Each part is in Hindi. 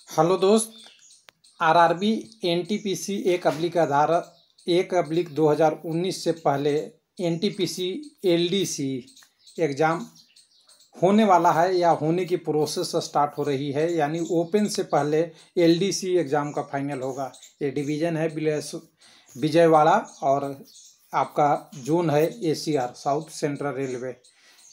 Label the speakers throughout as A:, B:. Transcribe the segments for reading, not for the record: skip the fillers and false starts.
A: हेलो दोस्त। आरआरबी एनटीपीसी 1/2019 से पहले एनटीपीसी एलडीसी एग्ज़ाम होने वाला है या होने की प्रोसेस स्टार्ट हो रही है, यानी ओपन से पहले एलडीसी एग्ज़ाम का फाइनल होगा। ये डिवीज़न है विजयवाड़ा और आपका जोन है एसीआर साउथ सेंट्रल रेलवे।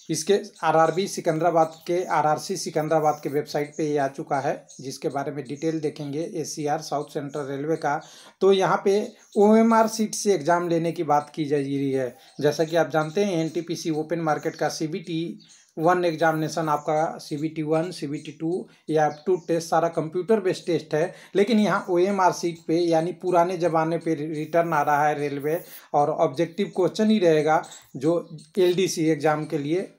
A: इसके आरआरबी सिकंदराबाद के आरआरसी सिकंदराबाद के वेबसाइट पे ये आ चुका है, जिसके बारे में डिटेल देखेंगे एसीआर साउथ सेंट्रल रेलवे का। तो यहाँ पे ओएमआर सीट से एग्ज़ाम लेने की बात की जा रही है। जैसा कि आप जानते हैं एनटीपीसी ओपन मार्केट का सीबीटी 1 एग्जामिनेशन, आपका सीबीटी 1 सीबीटी 2 या एप्टीट्यूड टेस्ट सारा कंप्यूटर बेस्ड टेस्ट है, लेकिन यहाँ ओएमआर सीट पे यानी पुराने ज़माने पे रिटर्न आ रहा है रेलवे, और ऑब्जेक्टिव क्वेश्चन ही रहेगा जो एलडीसी एग्ज़ाम के लिए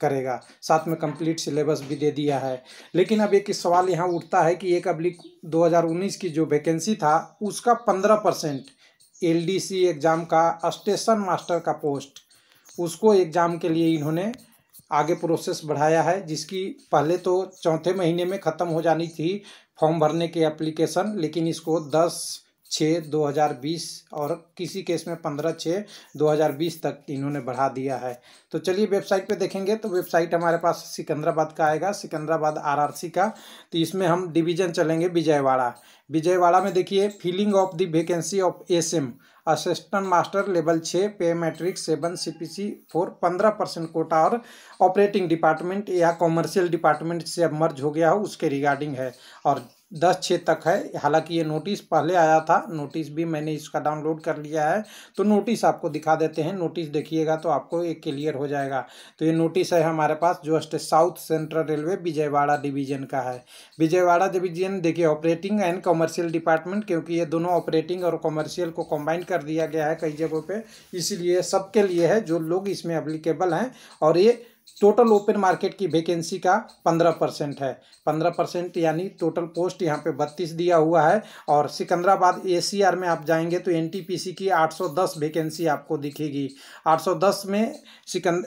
A: करेगा। साथ में कंप्लीट सिलेबस भी दे दिया है। लेकिन अब एक सवाल यहाँ उठता है कि 1/2019 की जो वैकेंसी था उसका 15% एलडीसी एग्ज़ाम का स्टेशन मास्टर का पोस्ट, उसको एग्ज़ाम के लिए इन्होंने आगे प्रोसेस बढ़ाया है, जिसकी पहले तो चौथे महीने में ख़त्म हो जानी थी फॉर्म भरने की एप्लीकेशन, लेकिन इसको 10/6/2020 और किसी केस में 15/6/2020 तक इन्होंने बढ़ा दिया है। तो चलिए वेबसाइट पे देखेंगे। तो वेबसाइट हमारे पास सिकंदराबाद का आएगा, सिकंदराबाद आरआरसी का। तो इसमें हम डिवीज़न चलेंगे विजयवाड़ा। विजयवाड़ा में देखिए filling of the vacancy of SM assistant master level 6 pay matrix 7 CPC 4 15% quota और ऑपरेटिंग डिपार्टमेंट या कॉमर्शियल डिपार्टमेंट से अब मर्ज हो गया हो उसके रिगार्डिंग है, और 10/6 तक है। हालांकि ये नोटिस पहले आया था, नोटिस भी मैंने इसका डाउनलोड कर लिया है, तो नोटिस आपको दिखा देते हैं। नोटिस देखिएगा तो आपको एक क्लियर हो जाएगा। तो ये नोटिस है हमारे पास जो south central railway Vijayawada division का है। विजयवाड़ा डिवीजन देखिए ऑपरेटिंग एंड कॉमर्शियल डिपार्टमेंट, क्योंकि ये दोनों ऑपरेटिंग और कॉमर्शियल को कंबाइन कर दिया गया है कई जगहों पे, इसलिए सबके लिए है जो लोग इसमें एप्लीकेबल हैं। और ये टोटल ओपन मार्केट की वैकेंसी का 15% है। 15% यानी टोटल पोस्ट यहाँ पे 32 दिया हुआ है। और सिकंदराबाद एसीआर में आप जाएंगे तो एनटीपीसी की 810 वैकेंसी आपको दिखेगी। 810 में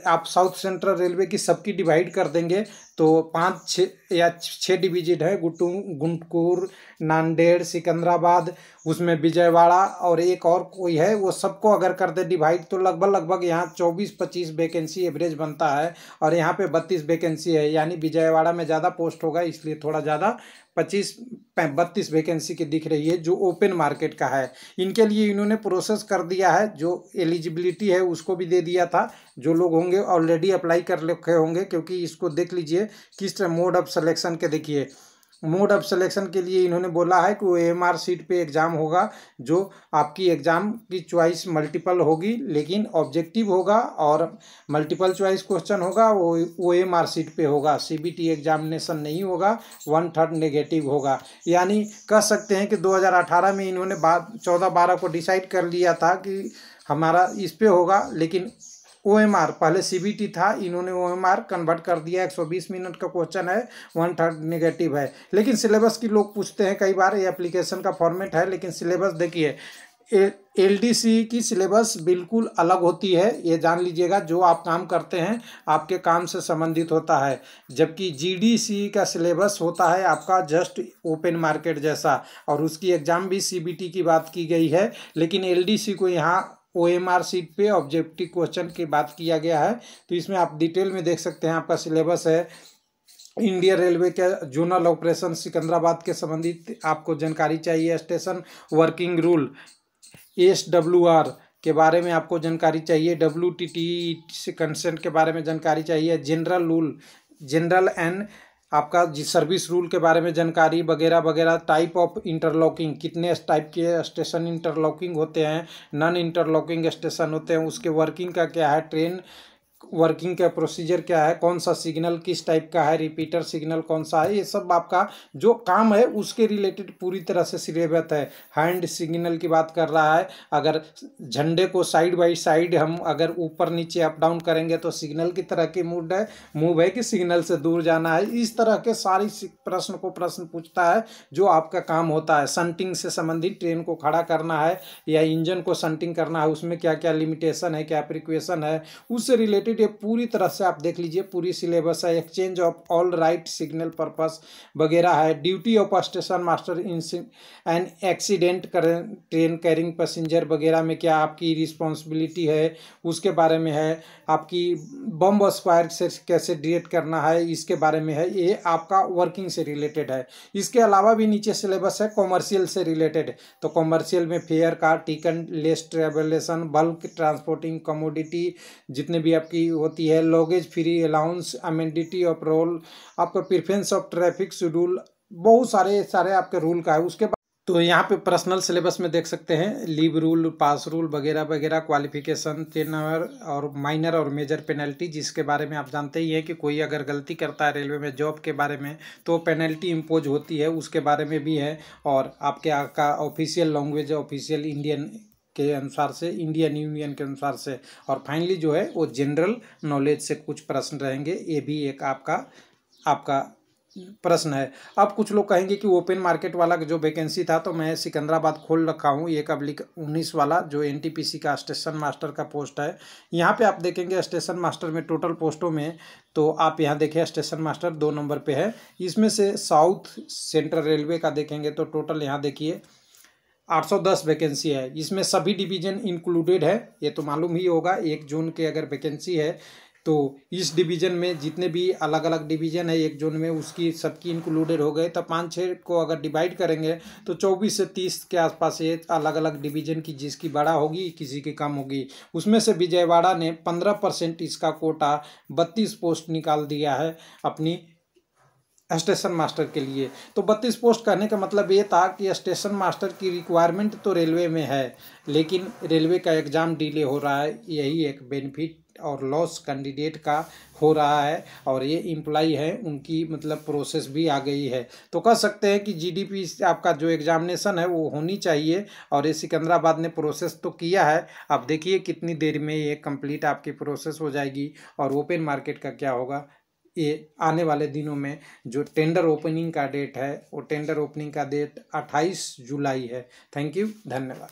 A: आप साउथ सेंट्रल रेलवे की सबकी डिवाइड कर देंगे तो 5-6 या 6 डिवीजन है, गुंटूर, नांदेड़, सिकंदराबाद, उसमें विजयवाड़ा और एक और कोई है, वो सबको अगर कर दे डिवाइड तो लगभग यहाँ 24-25 वैकेंसी एवरेज बनता है। और यहाँ पे 32 वैकेंसी है, यानी विजयवाड़ा में ज़्यादा पोस्ट होगा, इसलिए थोड़ा ज़्यादा 32 वैकेंसी की दिख रही है जो ओपन मार्केट का है। इनके लिए इन्होंने प्रोसेस कर दिया है, जो एलिजिबिलिटी है उसको भी दे दिया था। जो लोग होंगे ऑलरेडी अप्लाई कर रखे होंगे, क्योंकि इसको देख लीजिए किस मोड ऑफ सिलेक्शन के। देखिए मोड ऑफ सिलेक्शन के लिए इन्होंने बोला है कि वो एमआर सीट पे एग्ज़ाम होगा, जो आपकी एग्ज़ाम की चॉइस मल्टीपल होगी लेकिन ऑब्जेक्टिव होगा, और मल्टीपल चॉइस क्वेश्चन होगा वो एमआर सीट पे होगा। सीबीटी एग्जामिनेशन नहीं होगा, 1/3 नेगेटिव होगा। यानी कह सकते हैं कि 2018 में इन्होंने 14-12 को डिसाइड कर लिया था कि हमारा इस पे होगा, लेकिन ओएमआर पहले सीबीटी था, इन्होंने ओएमआर कन्वर्ट कर दिया। 120 मिनट का क्वेश्चन है, 1/3 नेगेटिव है। लेकिन सिलेबस की लोग पूछते हैं कई बार, ये एप्लीकेशन का फॉर्मेट है, लेकिन सिलेबस देखिए एलडीसी की सिलेबस बिल्कुल अलग होती है, ये जान लीजिएगा। जो आप काम करते हैं आपके काम से संबंधित होता है, जबकि जीडीसी का सिलेबस होता है आपका जस्ट ओपन मार्केट जैसा, और उसकी एग्ज़ाम भी सीबीटी की बात की गई है। लेकिन एलडीसी को यहाँ ओएमआर सीट पे ऑब्जेक्टिव क्वेश्चन की बात किया गया है। तो इसमें आप डिटेल में देख सकते हैं, आपका सिलेबस है। इंडियन रेलवे के जोनल ऑपरेशन सिकंदराबाद के संबंधित आपको जानकारी चाहिए, स्टेशन वर्किंग रूल एसडब्ल्यूआर के बारे में आपको जानकारी चाहिए, डब्ल्यूटीटी से कंसेंट के बारे में जानकारी चाहिए, जनरल रूल जनरल एंड आपका सर्विस रूल के बारे में जानकारी वगैरह वगैरह। टाइप ऑफ इंटरलॉकिंग, कितने टाइप के स्टेशन इंटरलॉकिंग होते हैं, नॉन इंटरलॉकिंग स्टेशन होते हैं, उसके वर्किंग का क्या है, ट्रेन वर्किंग का प्रोसीजर क्या है, कौन सा सिग्नल किस टाइप का है, रिपीटर सिग्नल कौन सा है, ये सब आपका जो काम है उसके रिलेटेड पूरी तरह से सिलेबस है। हैंड सिग्नल की बात कर रहा है, अगर झंडे को साइड बाई साइड हम अगर ऊपर नीचे अप डाउन करेंगे तो सिग्नल की तरह की मूव है कि सिग्नल से दूर जाना है। इस तरह के सारी प्रश्न पूछता है जो आपका काम होता है। संटिंग से संबंधित, ट्रेन को खड़ा करना है या इंजन को संटिंग करना है, उसमें क्या क्या लिमिटेशन है, क्या प्रिक्वेशन है, उससे रिलेटेड कंप्लीट, ये पूरी तरह से आप देख लीजिए, पूरी सिलेबस है। Exchange of all write signal purpose वगैरह है। Duty of station master in and accident train carrying passenger वगैरह में क्या आपकी रिस्पॉन्सिबिलिटी है उसके बारे में है। आपकी बम स्क्वायर से कैसे डिटेक्ट करना है इसके बारे में है। ये आपका वर्किंग से रिलेटेड है। इसके अलावा भी नीचे सिलेबस है कॉमर्शियल से रिलेटेड। तो कॉमर्शियल में फेयर का ticket, less travellation, bulk transporting, commodity जितने भी आपकी होती है, luggage free allowance, amenity of role, आपका प्रिफरेंस ऑफ ट्रैफिक शेड्यूल, बहुत सारे आपके रूल का है। उसके बाद तो यहाँ पे पर्सनल सिलेबस में देख सकते हैं लीव रूल, पास रूल वगैरह वगैरह, क्वालिफिकेशन, टेनर और माइनर और मेजर पेनल्टी, जिसके बारे में आप जानते ही हैं कि कोई अगर गलती करता है रेलवे में जॉब के बारे में तो पेनल्टी इम्पोज होती है, उसके बारे में भी है। और आपका ऑफिशियल लैंग्वेज ऑफिशियल इंडियन के अनुसार से, इंडियन यूनियन के अनुसार से। और फाइनली जो है वो जनरल नॉलेज से कुछ प्रश्न रहेंगे, ये भी एक आपका प्रश्न है। अब कुछ लोग कहेंगे कि ओपन मार्केट वाला जो वैकेंसी था तो मैं सिकंदराबाद खोल रखा हूँ, 1/19 वाला जो एनटीपीसी का स्टेशन मास्टर का पोस्ट है। यहाँ पे आप देखेंगे स्टेशन मास्टर में टोटल पोस्टों में, तो आप यहाँ देखिए स्टेशन मास्टर 2 नंबर पे है। इसमें से साउथ सेंट्रल रेलवे का देखेंगे तो टोटल यहाँ देखिए 810 वैकेंसी है। इसमें सभी डिवीजन इंक्लूडेड है, ये तो मालूम ही होगा। 1 जून के अगर वैकेंसी है तो इस डिवीजन में जितने भी अलग अलग डिवीजन है 1 जोन में उसकी सबकी इंक्लूडेड हो गए। तो 5-6 को अगर डिवाइड करेंगे तो 24 से 30 के आसपास ये अलग अलग डिवीजन की, जिसकी बड़ा होगी किसी की कम होगी। उसमें से विजयवाड़ा ने 15% इसका कोटा 32 पोस्ट निकाल दिया है अपनी स्टेशन मास्टर के लिए। तो 32 पोस्ट कहने का मतलब ये था कि स्टेशन मास्टर की रिक्वायरमेंट तो रेलवे में है, लेकिन रेलवे का एग्ज़ाम डिले हो रहा है। यही एक बेनिफिट और लॉस कैंडिडेट का हो रहा है। और ये एम्प्लॉई है उनकी मतलब प्रोसेस भी आ गई है। तो कह सकते हैं कि जीडीपी आपका जो एग्जामिनेशन है वो होनी चाहिए। और ये सिकंदराबाद ने प्रोसेस तो किया है, अब देखिए कितनी देर में ये कंप्लीट आपकी प्रोसेस हो जाएगी। और ओपन मार्केट का क्या होगा, ये आने वाले दिनों में जो टेंडर ओपनिंग का डेट है वो टेंडर ओपनिंग का डेट 28 जुलाई है। थैंक यू, धन्यवाद।